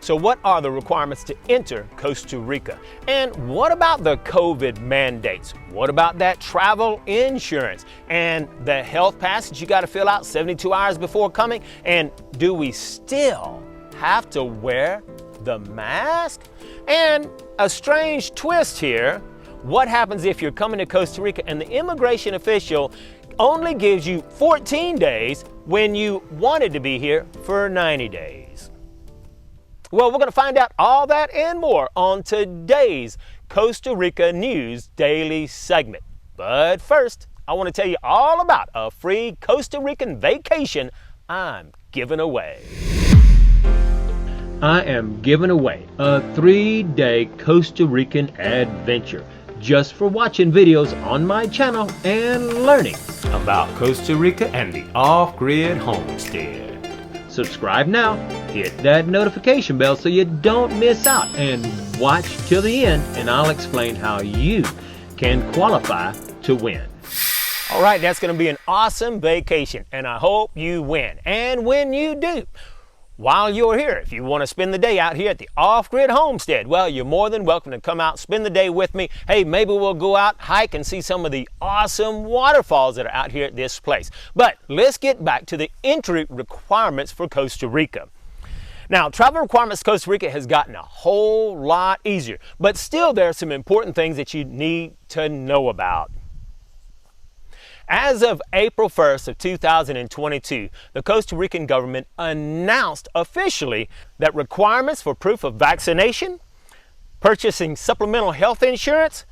So what are the requirements to enter Costa Rica? And what about the COVID mandates? What about that travel insurance and the health pass that you got to fill out 72 hours before coming? And do we still have to wear the mask? And a strange twist here. What happens if you're coming to Costa Rica and the immigration official only gives you 14 days when you wanted to be here for 90 days? Well, we're going to find out all that and more on today's Costa Rica News Daily segment. But first, I want to tell you all about a free Costa Rican vacation I'm giving away. I am giving away a 3-day Costa Rican adventure just for watching videos on my channel and learning about Costa Rica and the off-grid homestead. Subscribe now, hit that notification bell so you don't miss out, and watch till the end and I'll explain how you can qualify to win. All right, that's going to be an awesome vacation and I hope you win. And when you do, while you're here, if you want to spend the day out here at the Off-Grid Homestead, well, you're more than welcome to come out, spend the day with me. Hey, maybe we'll go out, hike, and see some of the awesome waterfalls that are out here at this place. But let's get back to the entry requirements for Costa Rica. Now, travel requirements to Costa Rica has gotten a whole lot easier, but still there are some important things that you need to know about. As of April 1st of 2022, the Costa Rican government announced officially that requirements for proof of vaccination, purchasing supplemental health insurance,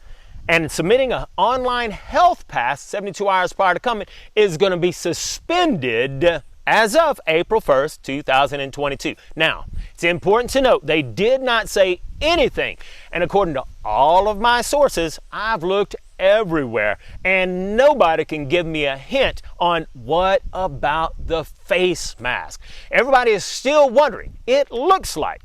and submitting an online health pass 72 hours prior to coming is going to be suspended as of April 1st, 2022. Now, it's important to note they did not say anything, and according to all of my sources, I've looked everywhere and nobody can give me a hint on what about the face mask. Everybody is still wondering. It looks like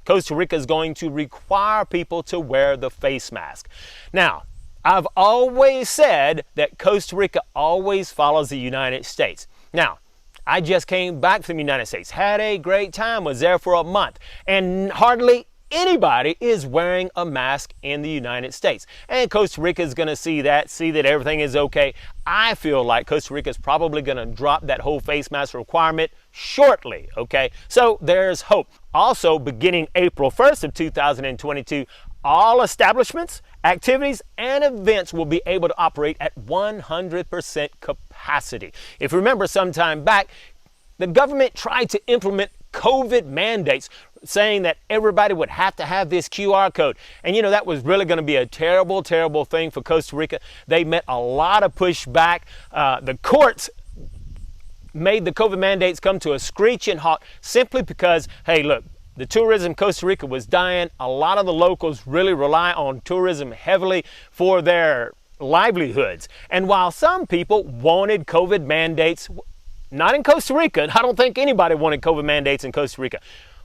Costa Rica is going to require people to wear the face mask. Now, I've always said that Costa Rica always follows the United States. Now, I just came back from the United States, had a great time, was there for a month, and hardly anybody is wearing a mask in the United States. And Costa Rica is going to see that everything is okay. I feel like Costa Rica is probably going to drop that whole face mask requirement shortly, okay? So there's hope. Also, beginning April 1st of 2022, all establishments, activities, and events will be able to operate at 100% capacity. If you remember some time back, the government tried to implement COVID mandates, saying that everybody would have to have this QR code. And you know, that was really going to be a terrible, terrible thing for Costa Rica. They met a lot of pushback. The courts made the COVID mandates come to a screeching halt simply because, hey, look, the tourism in Costa Rica was dying. A lot of the locals really rely on tourism heavily for their livelihoods. And while some people wanted COVID mandates, not in Costa Rica, I don't think anybody wanted COVID mandates in Costa Rica.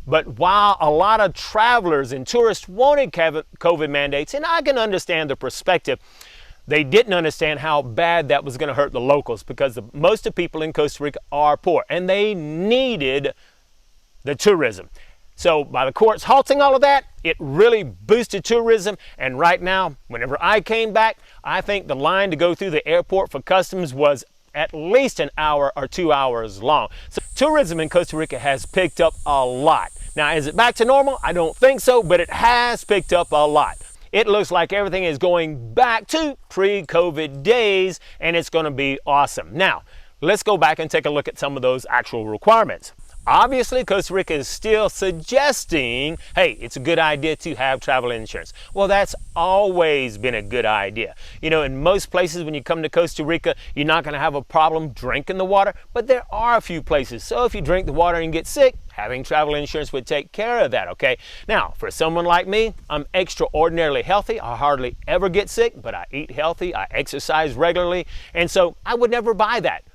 But while a lot of travelers and tourists wanted COVID mandates, and I can understand the perspective, they didn't understand how bad that was going to hurt the locals, because most of the people in Costa Rica are poor and they needed the tourism. So by the courts halting all of that, it really boosted tourism. And right now, whenever I came back, I think the line to go through the airport for customs was at least an hour or 2 hours long. So tourism in Costa Rica has picked up a lot. Now, is it back to normal? I don't think so, but it has picked up a lot. It looks like everything is going back to pre-COVID days, and it's going to be awesome. Now, let's go back and take a look at some of those actual requirements. Obviously, Costa Rica is still suggesting, hey, it's a good idea to have travel insurance. Well, that's always been a good idea. You know, in most places when you come to Costa Rica, you're not going to have a problem drinking the water, but there are a few places. So if you drink the water and get sick, having travel insurance would take care of that, okay? Now, for someone like me, I'm extraordinarily healthy. I hardly ever get sick, but I eat healthy, I exercise regularly, and so I would never buy that.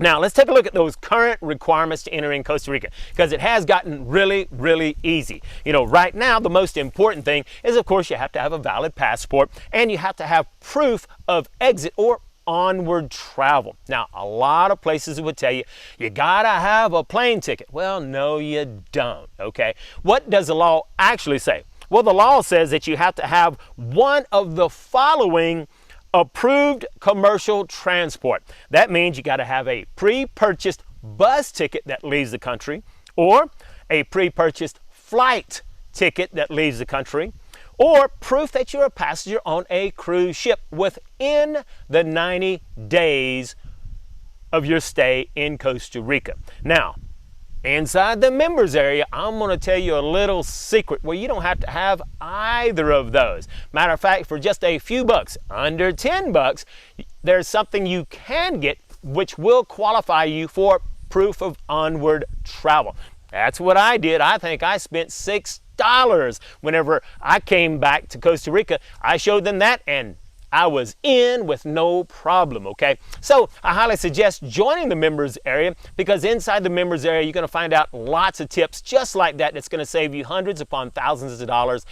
Now, let's take a look at those current requirements to enter in Costa Rica, because it has gotten really, really easy. You know, right now, the most important thing is, of course, you have to have a valid passport and you have to have proof of exit or onward travel. Now, a lot of places would tell you, you gotta have a plane ticket. Well, no, you don't, okay? What does the law actually say? Well, the law says that you have to have one of the following approved commercial transport. That means you gotta have a pre-purchased bus ticket that leaves the country, or a pre-purchased flight ticket that leaves the country, or proof that you're a passenger on a cruise ship within the 90 days of your stay in Costa Rica. Now, inside the members area, I'm going to tell you a little secret where you don't have to have either of those. Matter of fact, for just a few bucks, under 10 bucks, there's something you can get which will qualify you for proof of onward travel. That's what I did. I think I spent $6 whenever I came back to Costa Rica. I showed them that and I was in with no problem, okay? So I highly suggest joining the members area, because inside the members area you're going to find out lots of tips just like that that's going to save you hundreds upon thousands of dollars.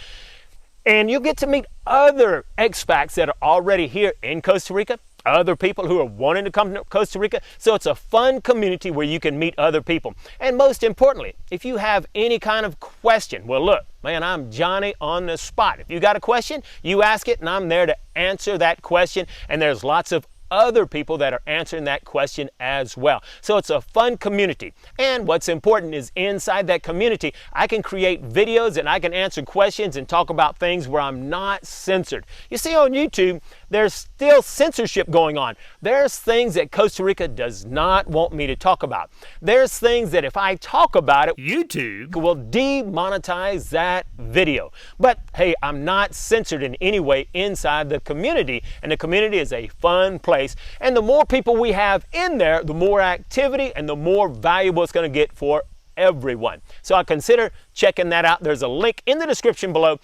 And you'll get to meet other expats that are already here in Costa Rica, other people who are wanting to come to Costa Rica. So it's a fun community where you can meet other people. And most importantly, if you have any kind of question, well, look, man, I'm Johnny on the spot. If you got a question, you ask it and I'm there to answer that question. And there's lots of other people that are answering that question as well. So it's a fun community. And what's important is inside that community, I can create videos and I can answer questions and talk about things where I'm not censored. You see, on YouTube, there's still censorship going on. There's things that Costa Rica does not want me to talk about. There's things that if I talk about it, YouTube will demonetize that video. But hey, I'm not censored in any way inside the community, and the community is a fun place. And the more people we have in there, the more activity and the more valuable it's going to get for everyone. So I consider checking that out. There's a link in the description below.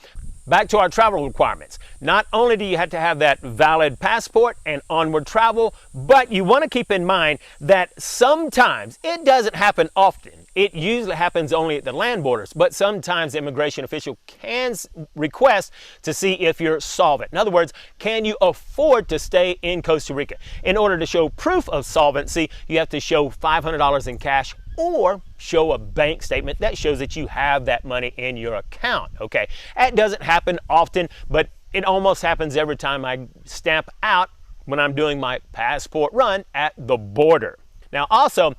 Back to our travel requirements. Not only do you have to have that valid passport and onward travel, but you want to keep in mind that sometimes, it doesn't happen often, it usually happens only at the land borders, but sometimes the immigration official can request to see if you're solvent. In other words, can you afford to stay in Costa Rica? In order to show proof of solvency, you have to show $500 in cash or show a bank statement that shows that you have that money in your account, okay? That doesn't happen often, but it almost happens every time I stamp out when I'm doing my passport run at the border. Now also,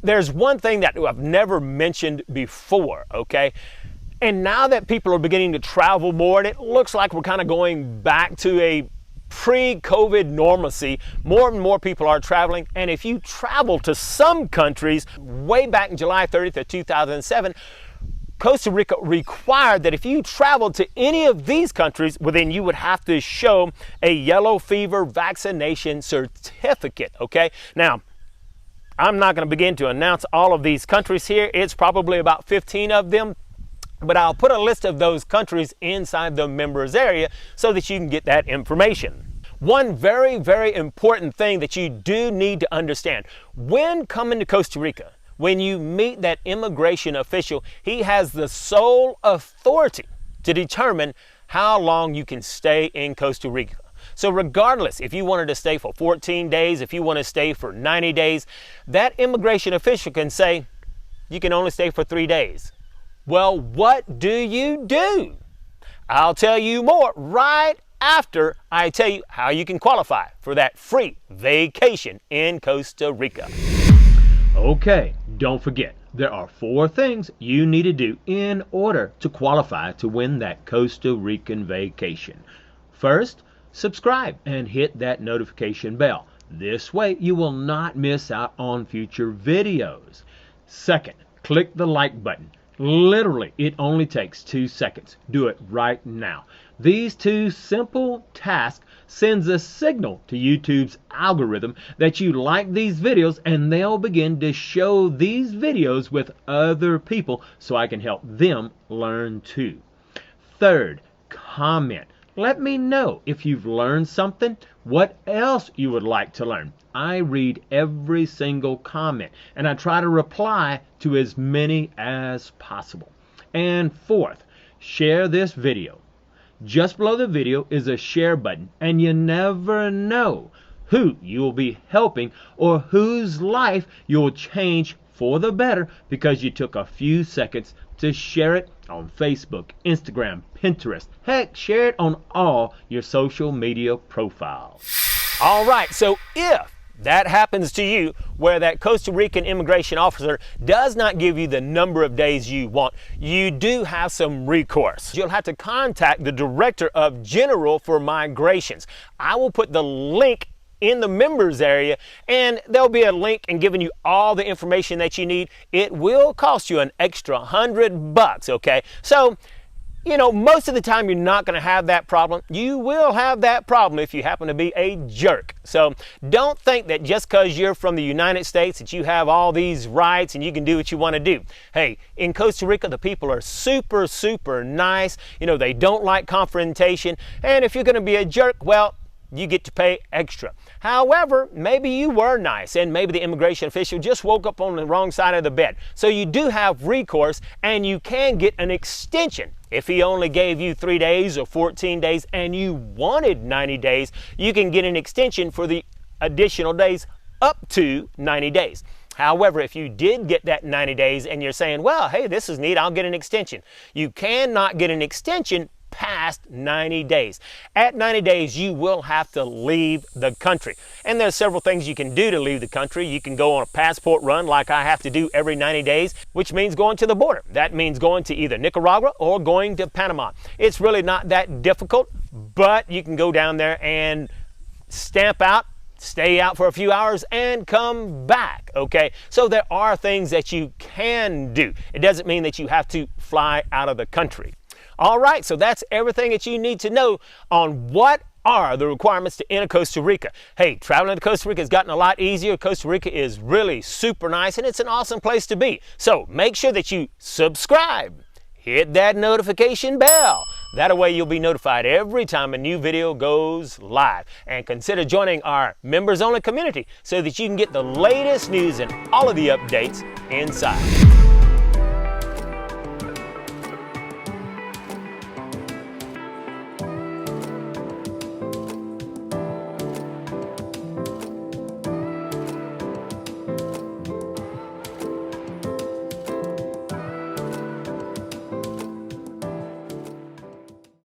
there's one thing that I've never mentioned before, okay? And now that people are beginning to travel more, and it looks like we're kind of going back to a pre-COVID normalcy, more and more people are traveling. And if you travel to some countries, way back in July 30th of 2007, Costa Rica required that if you traveled to any of these countries, well, then you would have to show a yellow fever vaccination certificate, okay? Now, I'm not going to begin to announce all of these countries here. It's probably about 15 of them. But I'll put a list of those countries inside the members area so that you can get that information. One very, very important thing that you do need to understand when coming to Costa Rica, when you meet that immigration official, he has the sole authority to determine how long you can stay in Costa Rica. So regardless, if you wanted to stay for 14 days, if you want to stay for 90 days, that immigration official can say, you can only stay for 3 days. Well, what do you do? I'll tell you more right after I tell you how you can qualify for that free vacation in Costa Rica. Okay, don't forget, there are 4 things you need to do in order to qualify to win that Costa Rican vacation. First, subscribe and hit that notification bell. This way you will not miss out on future videos. Second, click the like button. Literally, it only takes 2 seconds. Do it right now. These 2 simple tasks sends a signal to YouTube's algorithm that you like these videos, and they'll begin to show these videos with other people so I can help them learn too. Third, comment. Let me know if you've learned something, what else you would like to learn. I read every single comment and I try to reply to as many as possible. And fourth, share this video. Just below the video is a share button, and you never know who you will be helping or whose life you'll change for the better because you took a few seconds to share it on Facebook, Instagram, Pinterest. Heck, share it on all your social media profiles. All right, so if that happens to you, where that Costa Rican immigration officer does not give you the number of days you want, you do have some recourse. You'll have to contact the Director of General for Migrations. I will put the link in the members area, and there'll be a link and giving you all the information that you need. It will cost you an extra $100, okay? So, you know, most of the time you're not going to have that problem. You will have that problem if you happen to be a jerk. So don't think that just because you're from the United States that you have all these rights and you can do what you want to do. Hey, in Costa Rica, the people are super, super nice. You know, they don't like confrontation. And if you're going to be a jerk, well, you get to pay extra. However, maybe you were nice and maybe the immigration official just woke up on the wrong side of the bed. So you do have recourse and you can get an extension. If he only gave you 3 days or 14 days and you wanted 90 days, you can get an extension for the additional days up to 90 days. However, if you did get that 90 days and you're saying, well, hey, this is neat, I'll get an extension. You cannot get an extension past 90 days. At 90 days, you will have to leave the country. And there's several things you can do to leave the country. You can go on a passport run like I have to do every 90 days, which means going to the border. That means going to either Nicaragua or going to Panama. It's really not that difficult, but you can go down there and stamp out, stay out for a few hours and come back, okay? So there are things that you can do. It doesn't mean that you have to fly out of the country. All right, so that's everything that you need to know on what are the requirements to enter Costa Rica. Hey, traveling to Costa Rica has gotten a lot easier. Costa Rica is really super nice and it's an awesome place to be. So make sure that you subscribe, hit that notification bell. That way you'll be notified every time a new video goes live. And consider joining our members only community so that you can get the latest news and all of the updates inside.